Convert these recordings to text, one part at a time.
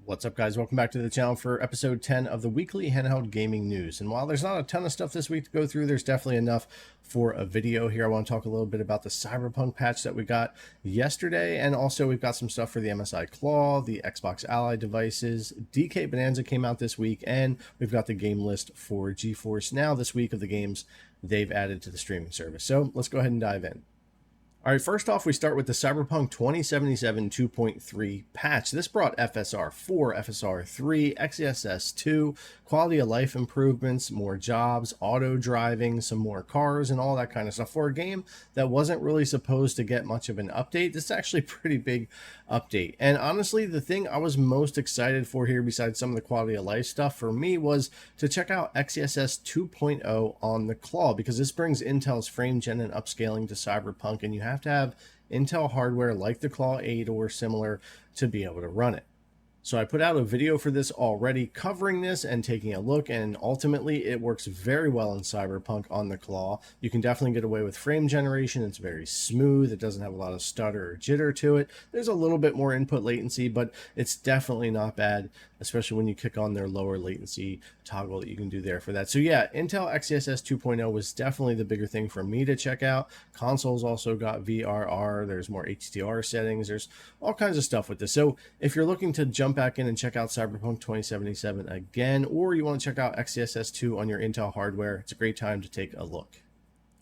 What's up, guys? Welcome back to the channel for episode 10 of the weekly handheld gaming news. And while there's not a ton of stuff this week to go through, there's definitely enough for a video here. I want to talk a little bit about the Cyberpunk patch that we got yesterday, and also we've got some stuff for the MSI Claw, the Xbox Ally devices. DK Bonanza came out this week, and we've got the game list for GeForce Now this week of the games they've added to the streaming service. So let's go ahead and dive in. All right, first off, we start with the Cyberpunk 2077 2.3 patch. This brought FSR 4, FSR 3, XeSS 2, quality of life improvements, more jobs, auto driving, some more cars, and all that kind of stuff. For a game that wasn't really supposed to get much of an update, this is actually a pretty big update. And honestly, the thing I was most excited for here, besides some of the quality of life stuff for me, was to check out XeSS 2.0 on the Claw, because this brings Intel's frame gen and upscaling to Cyberpunk, and you have to have Intel hardware like the Claw A8 or similar to be able to run it. So I put out a video for this already covering this and taking a look, and ultimately it works very well in Cyberpunk on the Claw. You can definitely get away with frame generation. It's very smooth. It doesn't have a lot of stutter or jitter to it. There's a little bit more input latency, but it's definitely not bad, especially when you kick on their lower latency toggle that you can do there for that. So yeah, Intel XeSS 2.0 was definitely the bigger thing for me to check out. Consoles also got VRR. There's more HDR settings. There's all kinds of stuff with this. So if you're looking to jump back in and check out Cyberpunk 2077 again, or you want to check out XeSS 2 on your Intel hardware, it's a great time to take a look.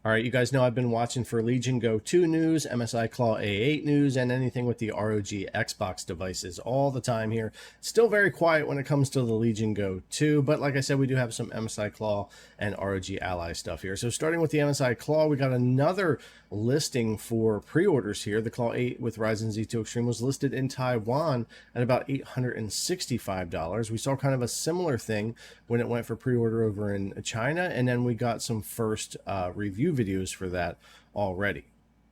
All right, you guys know I've been watching for Legion Go 2 news, MSI Claw A8 news, and anything with the ROG Xbox devices all the time here. Still very quiet when it comes to the Legion Go 2, but like I said, we do have some MSI Claw and ROG Ally stuff here. So starting with the MSI Claw, we got another listing for pre-orders here. The Claw 8 with Ryzen Z2 Extreme was listed in Taiwan at about $865. We saw kind of a similar thing when it went for pre-order over in China, and then we got some first review videos for that already.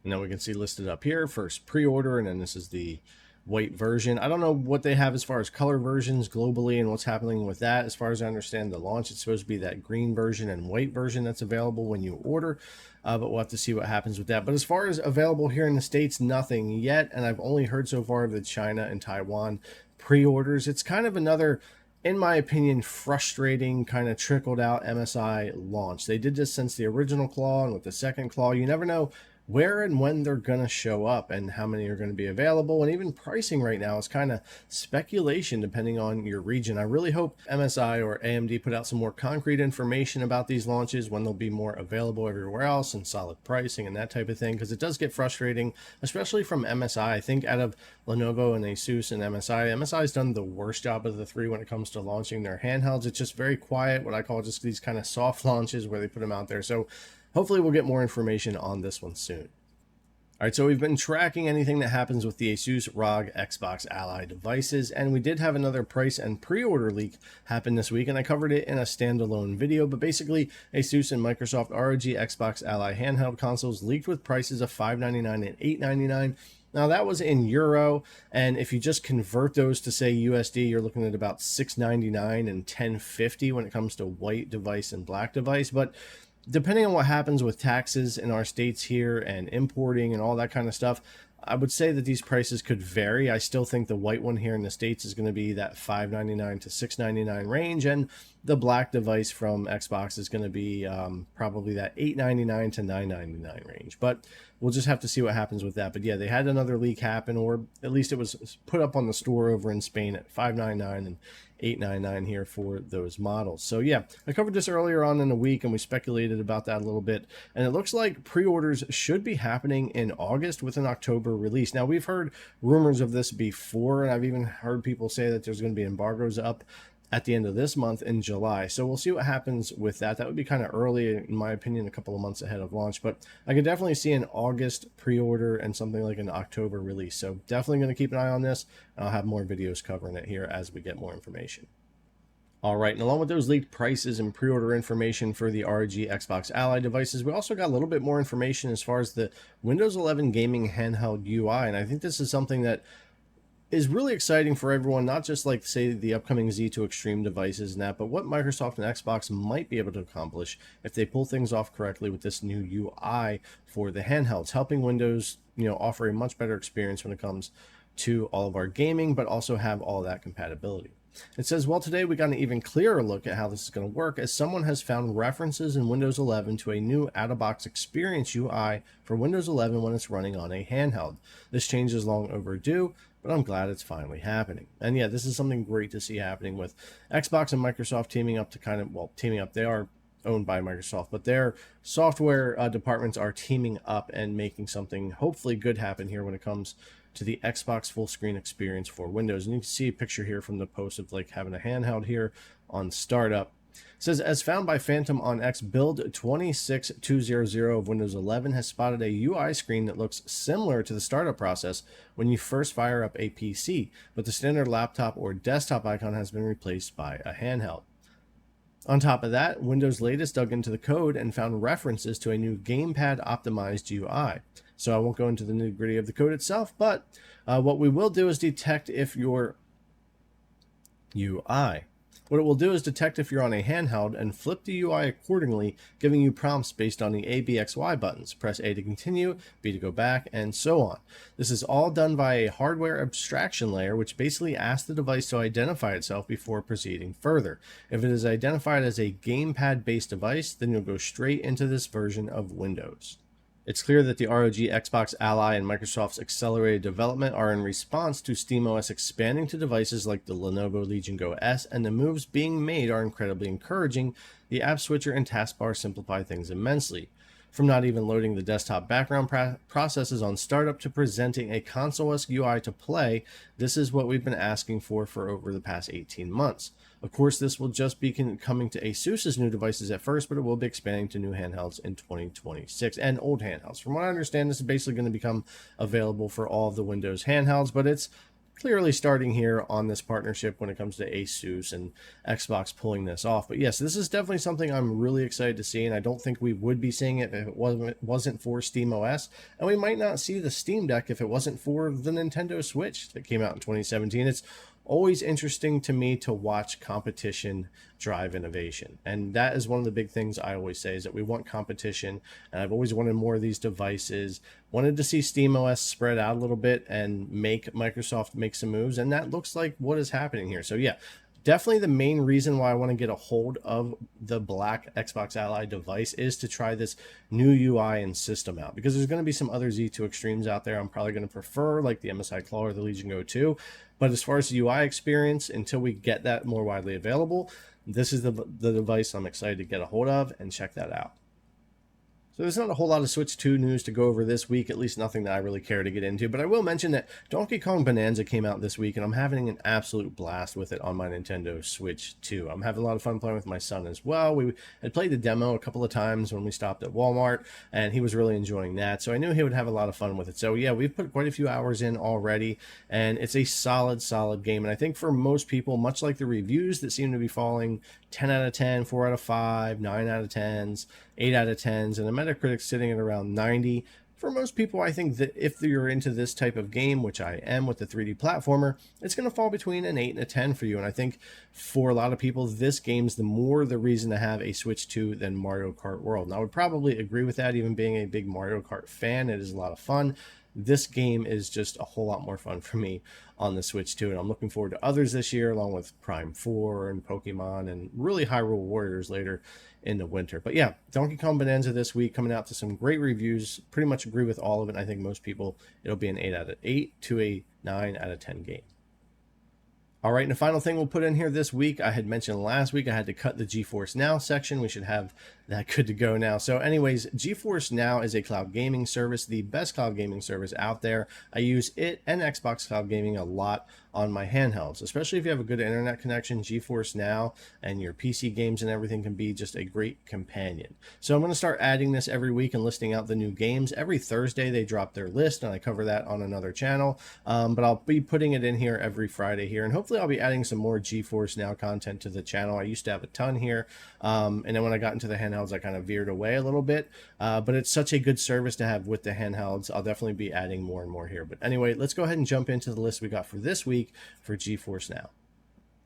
And then we can see listed up here, first pre-order, and then this is the white version. I don't know what they have as far as color versions globally and what's happening with that. As far as I understand the launch, it's supposed to be that green version and white version that's available when you order, but we'll have to see what happens with that. But as far as available here in the States, nothing yet, and I've only heard so far of the China and Taiwan pre-orders. It's kind of another, in my opinion, frustrating kind of trickled out MSI launch. They did this since the original Claw, and with the second Claw, you never know where and when they're going to show up and how many are going to be available. And even pricing right now is kind of speculation depending on your region. I really hope MSI or AMD put out some more concrete information about these launches, when they'll be more available everywhere else, and solid pricing and that type of thing, because it does get frustrating, especially from MSI. I think out of Lenovo and ASUS and MSI has done the worst job of the three when it comes to launching their handhelds. It's just very quiet, what I call just these kind of soft launches where they put them out there. So hopefully we'll get more information on this one soon. All right, so we've been tracking anything that happens with the ASUS ROG Xbox Ally devices, and we did have another price and pre-order leak happen this week, and I covered it in a standalone video. But basically, ASUS and Microsoft ROG Xbox Ally handheld consoles leaked with prices of $599 and $899. Now that was in euro, and if you just convert those to say USD, you're looking at about $699 and $1050 when it comes to white device and black device. But depending on what happens with taxes in our states here and importing and all that kind of stuff, I would say that these prices could vary. I still think the white one here in the States is going to be that $599 to $699 range, and the black device from Xbox is going to be probably that $899 to $999 range. But we'll just have to see what happens with that. But yeah, they had another leak happen, or at least it was put up on the store over in Spain at $599 and $899 here for those models. So yeah, I covered this earlier on in the week, and we speculated about that a little bit, and it looks like pre-orders should be happening in August with an October release. Now, we've heard rumors of this before, and I've even heard people say that there's going to be embargoes up at the end of this month in July. So we'll see what happens with that. That would be kind of early, in my opinion, a couple of months ahead of launch, but I could definitely see an August pre-order and something like an October release. So definitely going to keep an eye on this, and I'll have more videos covering it here as we get more information. All right, and along with those leaked prices and pre-order information for the ROG Xbox Ally devices, we also got a little bit more information as far as the Windows 11 gaming handheld UI, and I think this is something that is really exciting for everyone, not just like, say, the upcoming Z2 Extreme devices and that, but what Microsoft and Xbox might be able to accomplish if they pull things off correctly with this new UI for the handhelds, helping Windows, offer a much better experience when it comes to all of our gaming, but also have all that compatibility. It says, well, today we got an even clearer look at how this is going to work, as someone has found references in Windows 11 to a new out-of-box experience UI for Windows 11 when it's running on a handheld. This change is long overdue, but I'm glad it's finally happening. And yeah, this is something great to see happening with Xbox and Microsoft teaming up to kind of, well, teaming up. They are owned by Microsoft, but their software departments are teaming up and making something hopefully good happen here when it comes to the Xbox full screen experience for Windows. And you can see a picture here from the post of like having a handheld here on startup. It says, as found by Phantom on X, build 26200 of Windows 11 has spotted a UI screen that looks similar to the startup process when you first fire up a PC, but the standard laptop or desktop icon has been replaced by a handheld. On top of that, Windows latest dug into the code and found references to a new gamepad optimized UI. So I won't go into the nitty-gritty of the code itself, but what we will do is detect if your UI. What it will do is detect if you're on a handheld and flip the UI accordingly, giving you prompts based on the A, B, X, Y buttons. Press A to continue, B to go back, and so on. This is all done by a hardware abstraction layer, which basically asks the device to identify itself before proceeding further. If it is identified as a gamepad-based device, then you'll go straight into this version of Windows. It's clear that the ROG, Xbox Ally, and Microsoft's accelerated development are in response to SteamOS expanding to devices like the Lenovo Legion Go S, and the moves being made are incredibly encouraging. The app switcher and taskbar simplify things immensely. From not even loading the desktop background processes on startup to presenting a console-esque UI to play, this is what we've been asking for over the past 18 months. Of course, this will just be coming to ASUS's new devices at first, but it will be expanding to new handhelds in 2026 and old handhelds. From what I understand, this is basically going to become available for all of the Windows handhelds, but it's clearly starting here on this partnership when it comes to ASUS and Xbox pulling this off. But yes, this is definitely something I'm really excited to see, and I don't think we would be seeing it if it wasn't for SteamOS, and we might not see the Steam Deck if it wasn't for the Nintendo Switch that came out in 2017. It's always interesting to me to watch competition drive innovation, and that is one of the big things I always say, is that we want competition, and I've always wanted more of these devices. Wanted to see SteamOS spread out a little bit and make Microsoft make some moves, and that looks like what is happening here. So yeah, definitely the main reason why I want to get a hold of the black Xbox Ally device is to try this new UI and system out, because there's going to be some other Z2 Extremes out there I'm probably going to prefer, like the MSI Claw or the Legion Go 2. But as far as the UI experience, until we get that more widely available, this is the device I'm excited to get a hold of and check that out. So there's not a whole lot of Switch 2 news to go over this week, at least nothing that I really care to get into, but I will mention that Donkey Kong Bonanza came out this week, and I'm having an absolute blast with it on my Nintendo Switch 2. I'm having a lot of fun playing with my son as well. We had played the demo a couple of times when we stopped at Walmart, and he was really enjoying that, so I knew he would have a lot of fun with it. So yeah, we've put quite a few hours in already, and it's a solid game, and I think for most people, much like the reviews that seem to be falling 10 out of 10, 4 out of 5, 9 out of 10s, 8 out of 10s, and the Metacritic sitting at around 90. For most people, I think that if you're into this type of game, which I am with the 3D platformer, it's going to fall between an 8 and a 10 for you. And I think for a lot of people, this game's the more the reason to have a Switch 2 than Mario Kart World. And I would probably agree with that, even being a big Mario Kart fan. It is a lot of fun. This game is just a whole lot more fun for me on the Switch 2, and I'm looking forward to others this year, along with Prime 4 and Pokemon and really Hyrule Warriors later in the winter. But yeah, Donkey Kong Bonanza this week, coming out to some great reviews. Pretty much agree with all of it. I think most people, it'll be an 8 out of 8 to a 9 out of 10 game. All right, and the final thing we'll put in here this week, I had mentioned last week I had to cut the GeForce Now section. We should have that good to go now. So anyways, GeForce Now is a cloud gaming service, the best cloud gaming service out there. I use it and Xbox Cloud Gaming a lot on my handhelds, especially if you have a good internet connection. GeForce Now and your PC games and everything can be just a great companion. So I'm going to start adding this every week and listing out the new games. Every Thursday they drop their list, and I cover that on another channel, but I'll be putting it in here every Friday here, and hopefully I'll be adding some more GeForce Now content to the channel. I used to have a ton here, and then when I got into the handhelds, I kind of veered away a little bit, but it's such a good service to have with the handhelds. I'll definitely be adding more and more here. But anyway, let's go ahead and jump into the list we got for this week for GeForce Now. All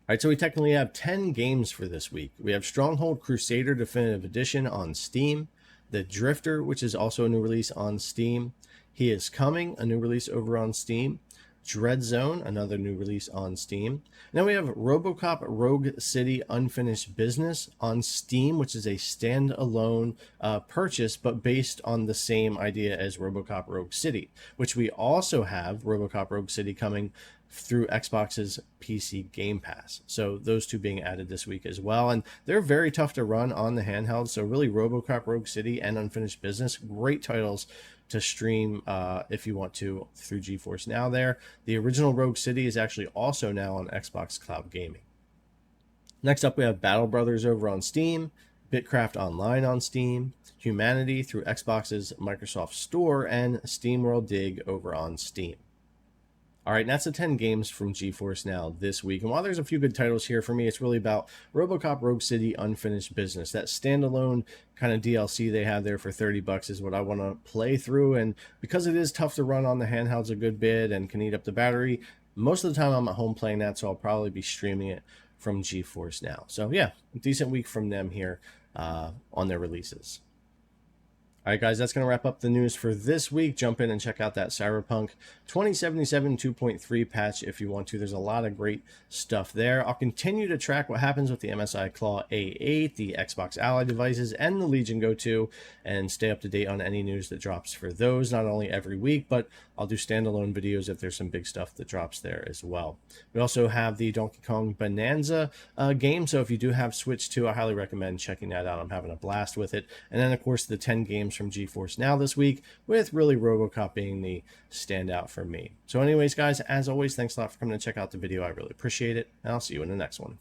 right, so we technically have 10 games for this week. We have Stronghold Crusader Definitive Edition on Steam, The Drifter, which is also a new release on Steam, He Is Coming, a new release over on Steam, Dread Zone, another new release on Steam. Now we have RoboCop Rogue City Unfinished Business on Steam, which is a standalone purchase, but based on the same idea as RoboCop Rogue City, which we also have RoboCop Rogue City coming through Xbox's PC Game Pass. So those two being added this week as well. And they're very tough to run on the handheld. So really RoboCop Rogue City and Unfinished Business, great titles to stream if you want to through GeForce Now there. The original Rogue City is actually also now on Xbox Cloud Gaming. Next up, we have Battle Brothers over on Steam, Bitcraft Online on Steam, Humanity through Xbox's Microsoft Store, and SteamWorld Dig over on Steam. All right, and that's the 10 games from GeForce Now this week. And while there's a few good titles here, for me, it's really about RoboCop Rogue City Unfinished Business. That standalone kind of DLC they have there for 30 bucks is what I want to play through. And because it is tough to run on the handhelds a good bit and can eat up the battery, most of the time I'm at home playing that, so I'll probably be streaming it from GeForce Now. So yeah, a decent week from them here on their releases. All right, guys, that's going to wrap up the news for this week. Jump in and check out that Cyberpunk 2077 2.3 patch if you want to. There's a lot of great stuff there. I'll continue to track what happens with the MSI Claw A8, the Xbox Ally devices, and the Legion Go 2, and stay up to date on any news that drops for those, not only every week, but I'll do standalone videos if there's some big stuff that drops there as well. We also have the Donkey Kong Bonanza game, so if you do have Switch 2, I highly recommend checking that out. I'm having a blast with it. And then, of course, the 10 games from GeForce Now this week, with really RoboCop being the standout for me. So anyways, guys, as always, thanks a lot for coming to check out the video. I really appreciate it, and I'll see you in the next one.